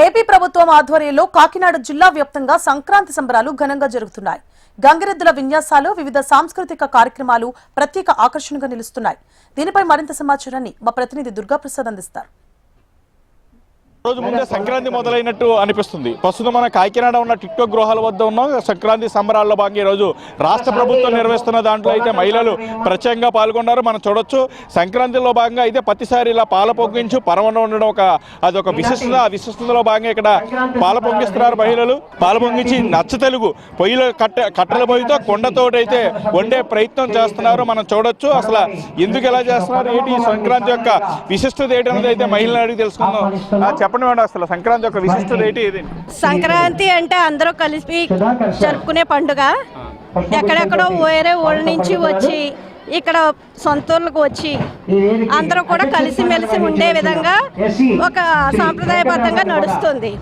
AP ప్రభుత్వం ఆధ్వర్యంలో కాకినాడ జిల్లా వ్యాప్తంగా సంక్రాంతి సంబరాలు ఘనంగా జరుగుతున్నాయి. గంగిరెద్దుల విన్యాసాలు, వివిధ సాంస్కృతిక కార్యక్రమాలు ప్రత్యేక ఆకర్షణగా నిలుస్తున్నాయి. దీనిపై మరింత సమాచారాన్ని మా ప్రతినిధి దుర్గాప్రసాద్ అందిస్తారు. రోజు ముందే సంక్రాంతి మొదలైనట్టు అనిపిస్తుంది. ప్రస్తుతం మన కాకినాడ ఉన్న టిక్టాక్ గృహాల వద్ద ఉన్నాం. సంక్రాంతి సంబరాల్లో భాగంగా ఈరోజు రాష్ట్ర ప్రభుత్వం నిర్వహిస్తున్న దాంట్లో అయితే మహిళలు ప్రత్యేకంగా పాల్గొన్నారు. మనం చూడొచ్చు. సంక్రాంతిలో భాగంగా అయితే ప్రతిసారి ఇలా పాల పొంగించు పరమణ ఉండడం అదొక విశిష్టత. ఆ విశిష్టతలో భాగంగా ఇక్కడ పాల పొంగిస్తున్నారు మహిళలు. పాల పొంగించి నచ్చ తెలుగు పొయ్యిలో కట్టెల పొయ్యితో కొండతోటి అయితే వండే ప్రయత్నం చేస్తున్నారు. మనం చూడొచ్చు. అసలు ఎందుకు ఎలా చేస్తున్నారు, ఏంటి సంక్రాంతి యొక్క విశిష్టత ఏంటి అనేది అయితే మహిళలు అడిగి తెలుసుకుందాం. అసలు సంక్రాంతి యొక్క విశిష్టత ఏంటి? సంక్రాంతి అంటే అందరూ కలిసి జరుపుకునే పండుగ. ఎక్కడెక్కడో వేరే ఊళ్ళ నుంచి వచ్చి ఇక్కడ సొంతూర్లకు వచ్చి అందరూ కూడా కలిసిమెలిసి ఉండే విధంగా ఒక సాంప్రదాయబద్ధంగా నడుస్తుంది.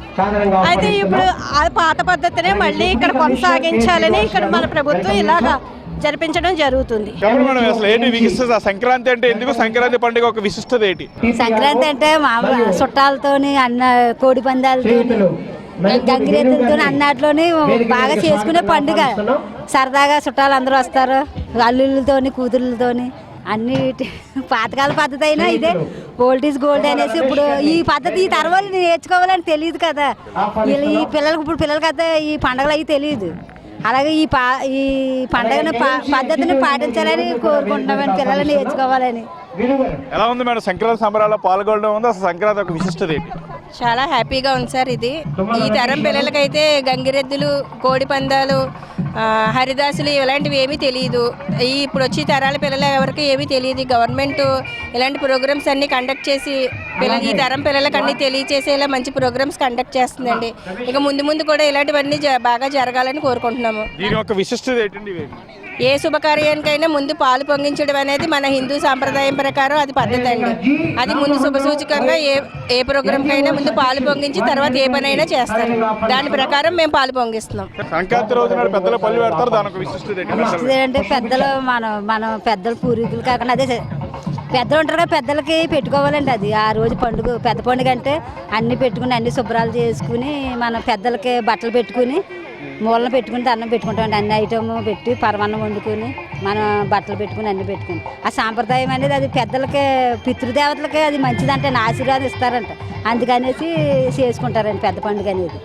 అయితే ఇప్పుడు ఆ పాత పద్ధతినే మళ్ళీ ఇక్కడ కొనసాగించాలని ఇక్కడ మన ప్రభుత్వం ఇలాగా జరిపించడం జరుగుతుంది. సంక్రాంతి అంటే ఎందుకు సంక్రాంతి పండుగ ఒక విశిష్టత ఏంటి? సంక్రాంతి అంటే చుట్టాలతోని అన్న కోడి పందాలతో గంగిరెద్దులతో అన్నట్లోని బాగా చేసుకునే పండుగ. సరదాగా చుట్టాలు అందరూ వస్తారు, అల్లుళ్ళతోని కూతుర్లతోని అన్ని. పాతకాల పద్ధతి అయినా ఇదే ఓల్డ్ ఈజ్ గోల్డ్ అనేసి ఇప్పుడు ఈ పద్ధతి ఈ తరవాళ్ళు నేర్చుకోవాలని తెలియదు కదా. ఈ పిల్లలకు ఇప్పుడు పిల్లలకి అయితే ఈ పండుగలు అవి తెలియదు. అలాగే ఈ పండుగను పద్ధతిని పాటించాలని కోరుకుంటున్నామని, పిల్లలు నేర్చుకోవాలని. ఎలా ఉంది మేడం సంక్రాంతి సంబరాల్లో పాల్గొనడం? ఉంది అసలు సంక్రాంతి ఒక విశిష్టత ఏంటి? చాలా హ్యాపీగా ఉంది సార్. ఈ తరం పిల్లలకైతే గంగిరెద్దులు, కోడి పందాలు, హరిదాసులు ఇలాంటివి ఏమీ తెలియదు. ఇప్పుడు వచ్చి తరాల పిల్లలు ఎవరికి ఏమీ తెలియదు. గవర్నమెంట్ ఇలాంటి ప్రోగ్రామ్స్ అన్ని కండక్ట్ చేసి ఈ తరం పిల్లలకి అన్ని తెలియచేసేలా మంచి ప్రోగ్రామ్స్ కండక్ట్ చేస్తుందండి. ఇక ముందు ముందు కూడా ఇలాంటివన్నీ బాగా జరగాలని కోరుకుంటున్నాము. దీని యొక్క విశిష్టత ఏంటండి? ఏ శుభకార్యానికైనా ముందు పాలు పొంగించడం అనేది మన హిందూ సాంప్రదాయం ప్రకారం అది పద్ధతి అండి. అది ముందు శుభసూచకంగా ఏ ప్రోగ్రాంకైనా ముందు పాలు పొంగించి తర్వాత ఏ పనైనా చేస్తారు. దాని ప్రకారం మేము పాలు పొంగిస్తున్నాం. సంక్రాంతి రోజున పెద్దలు పళ్ళు పెడతారు. దానికి విశిష్టత అంటే పెద్దలు మన పెద్దలు పూర్వీకులు కాకుండా అదే పెద్దలు ఉంటారు కదా, పెద్దలకి పెట్టుకోవాలండి. అది ఆ రోజు పండుగ, పెద్ద పండుగ అంటే అన్ని పెట్టుకుని అన్ని శుభ్రాలు చేసుకుని మన పెద్దలకి బట్టలు పెట్టుకుని మూలన పెట్టుకుని అన్నం పెట్టుకుంటామండి. అన్ని ఐటమ్ పెట్టి పరమాన్నం వండుకొని మనం బట్టలు పెట్టుకుని అన్ని పెట్టుకుని ఆ సాంప్రదాయం అనేది అది పెద్దలకి పితృదేవతలకి అది మంచిదంటే ఆశీర్వాదం ఇస్తారంట. అందుకనేసి చేసుకుంటారండి పెద్ద పండుగ అనేది.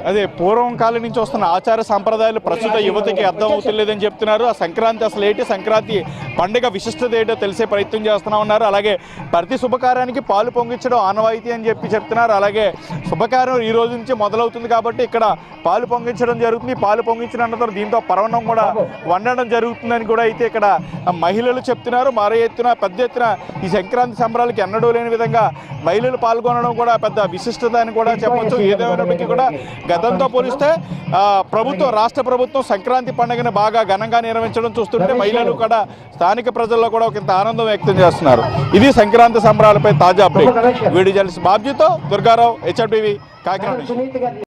అదే పూర్వం కాలం నుంచి వస్తున్న ఆచార సంప్రదాయాలు ప్రస్తుత యువతకి అర్థం అవుతలేదని చెప్తున్నారు. ఆ సంక్రాంతి అసలు ఏంటి, సంక్రాంతి పండుగ విశిష్టత ఏంటో తెలిసే ప్రయత్నం చేస్తున్నా ఉన్నారు. అలాగే ప్రతి శుభకార్యానికి పాలు పొంగించడం ఆనవాయితీ అని చెప్తున్నారు. అలాగే శుభకార్యం ఈ రోజు నుంచి మొదలవుతుంది కాబట్టి ఇక్కడ పాలు పొంగించడం జరుగుతుంది. పాలు పొంగించిన అనంతరం దీంతో పరవణం కూడా వండడం జరుగుతుందని కూడా అయితే ఇక్కడ మహిళలు చెప్తున్నారు. మరో ఎత్తున పెద్ద ఎత్తున ఈ సంక్రాంతి సంబరాలకి ఎన్నడూ లేని విధంగా మహిళలు పాల్గొనడం కూడా పెద్ద విశిష్టత అని కూడా చెప్పొచ్చు. ఏదేమైనప్పటికీ కూడా గతంతో పోలిస్తే రాష్ట్ర ప్రభుత్వం సంక్రాంతి పండుగను బాగా ఘనంగా నిర్వహించడం చూస్తుంటే మహిళలు కూడా స్థానిక ప్రజల్లో కూడా ఒక ఆనందం వ్యక్తం చేస్తున్నారు. ఇది సంక్రాంతి సంబరాలపై తాజా అప్డేట్. వీడియో జర్నలిస్ట్ బాబ్జీతో దుర్గారావు, HRTV, కాకినాడ.